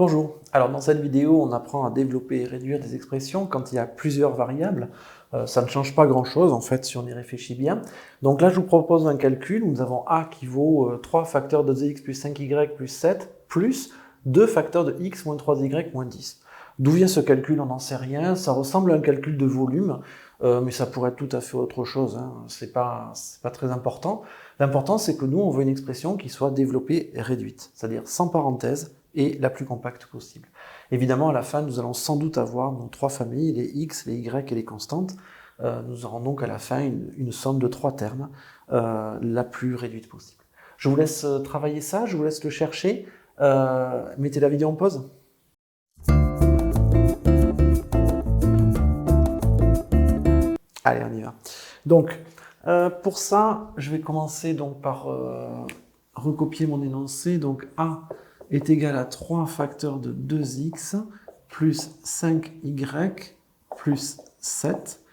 Bonjour, alors dans cette vidéo on apprend à développer et réduire des expressions quand il y a plusieurs variables. Ça ne change pas grand chose en fait si on y réfléchit bien. Donc là je vous propose un calcul où nous avons a qui vaut 3 facteurs de 2x plus 5y plus 7 plus 2 facteurs de x moins 3y moins 10. D'où vient ce calcul? On n'en sait rien, ça ressemble à un calcul de volume, mais ça pourrait être tout à fait autre chose, hein. C'est pas très important. L'important c'est que nous on veut une expression qui soit développée et réduite, c'est-à-dire sans parenthèse, et la plus compacte possible. Évidemment, à la fin, nous allons sans doute avoir nos trois familles, les x, les y et les constantes. Nous aurons donc à la fin une somme de 3 termes, la plus réduite possible. Je vous laisse travailler ça, je vous laisse le chercher. Mettez la vidéo en pause. Allez, on y va. Donc, pour ça, je vais commencer donc par recopier mon énoncé. Donc, a est égal à 3 facteurs de 2x plus 5y plus 7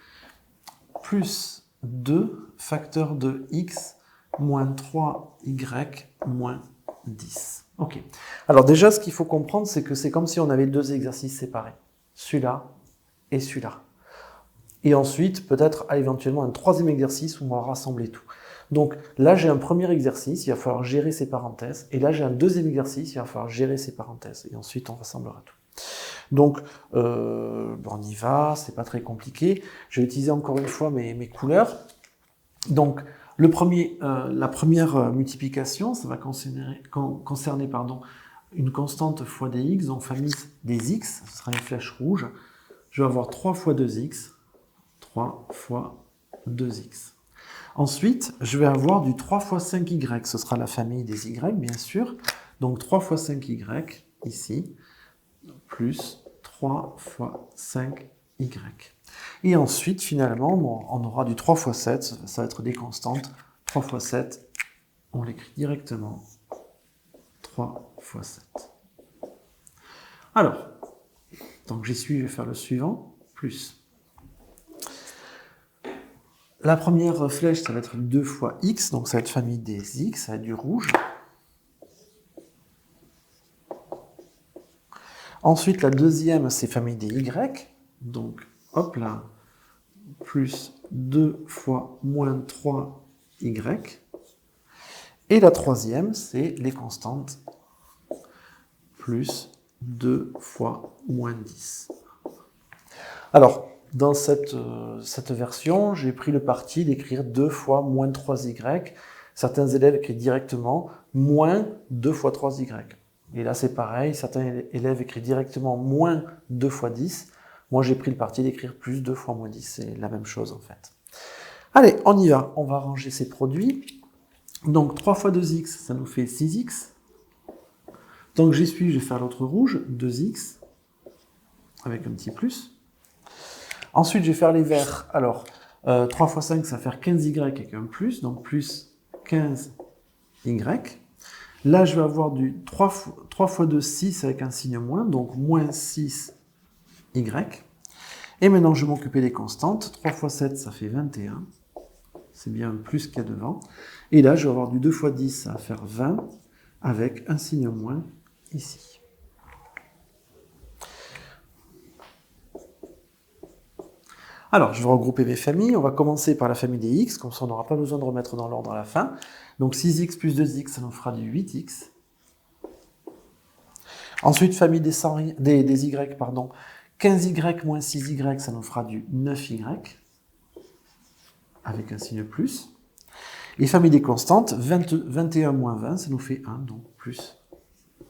plus 2 facteurs de x moins 3y moins 10. Ok. Alors déjà, ce qu'il faut comprendre, c'est que c'est comme si on avait deux exercices séparés. Celui-là et celui-là. Et ensuite, peut-être éventuellement un troisième exercice où on va rassembler tout. Donc là, j'ai un premier exercice, il va falloir gérer ces parenthèses. Et là, j'ai un deuxième exercice, il va falloir gérer ces parenthèses. Et ensuite, on rassemblera tout. Donc, on y va, c'est pas très compliqué. Je vais utiliser encore une fois mes couleurs. Donc, la première multiplication, ça va concerner une constante fois des x, donc famille des x, ce sera une flèche rouge. Je vais avoir 3 fois 2x, 3 fois 2x. Ensuite, je vais avoir du 3 fois 5y, ce sera la famille des y, bien sûr. Donc 3 fois 5y, ici, plus 3 fois 5y. Et ensuite, finalement, on aura du 3 fois 7, ça va être des constantes. 3 fois 7, on l'écrit directement. 3 fois 7. Alors, donc j'y suis, je vais faire le suivant, plus. La première flèche, ça va être 2 fois x, donc ça va être famille des x, ça va être du rouge. Ensuite, la deuxième, c'est famille des y, donc hop là, plus 2 fois moins 3y. Et la troisième, c'est les constantes, plus 2 fois moins 10. Alors, dans cette version, j'ai pris le parti d'écrire 2 fois moins 3y. Certains élèves écrivent directement moins 2 fois 3y. Et là, c'est pareil, certains élèves écrivent directement moins 2 fois 10. Moi, j'ai pris le parti d'écrire plus 2 fois moins 10. C'est la même chose, en fait. Allez, on y va. On va ranger ces produits. Donc, 3 fois 2x, ça nous fait 6x. Tant que j'y suis, je vais faire l'autre rouge, 2x, avec un petit plus. Ensuite, je vais faire les verts. Alors, 3 fois 5, ça va faire 15y avec un plus, donc plus 15y. Là, je vais avoir du 3 fois 2, 6 avec un signe moins, donc moins 6y. Et maintenant, je vais m'occuper des constantes. 3 fois 7, ça fait 21. C'est bien un plus qu'il y a devant. Et là, je vais avoir du 2 fois 10, ça va faire 20, avec un signe moins ici. Alors, je vais regrouper mes familles. On va commencer par la famille des x, comme ça on n'aura pas besoin de remettre dans l'ordre à la fin. Donc 6x plus 2x, ça nous fera du 8x. Ensuite, famille des y, pardon. 15y moins 6y, ça nous fera du 9y, avec un signe plus. Et famille des constantes, 21 moins 20, ça nous fait 1, donc plus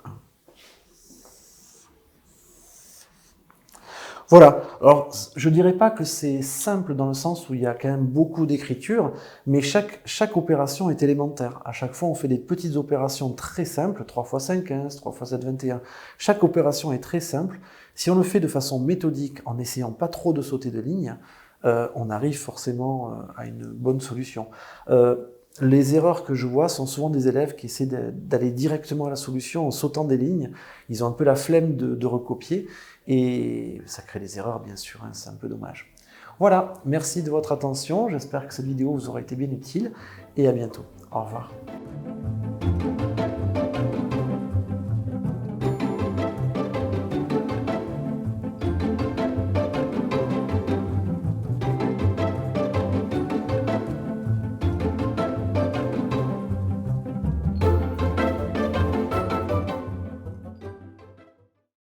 1. Voilà, alors je ne dirais pas que c'est simple dans le sens où il y a quand même beaucoup d'écriture, mais chaque opération est élémentaire. À chaque fois, on fait des petites opérations très simples, 3 fois 5, 15, 3 fois 7, 21. Chaque opération est très simple. Si on le fait de façon méthodique, en essayant pas trop de sauter de ligne, on arrive forcément à une bonne solution. Les erreurs que je vois sont souvent des élèves qui essaient d'aller directement à la solution en sautant des lignes. Ils ont un peu la flemme de recopier et ça crée des erreurs, bien sûr, hein, c'est un peu dommage. Voilà, merci de votre attention. J'espère que cette vidéo vous aura été bien utile et à bientôt. Au revoir.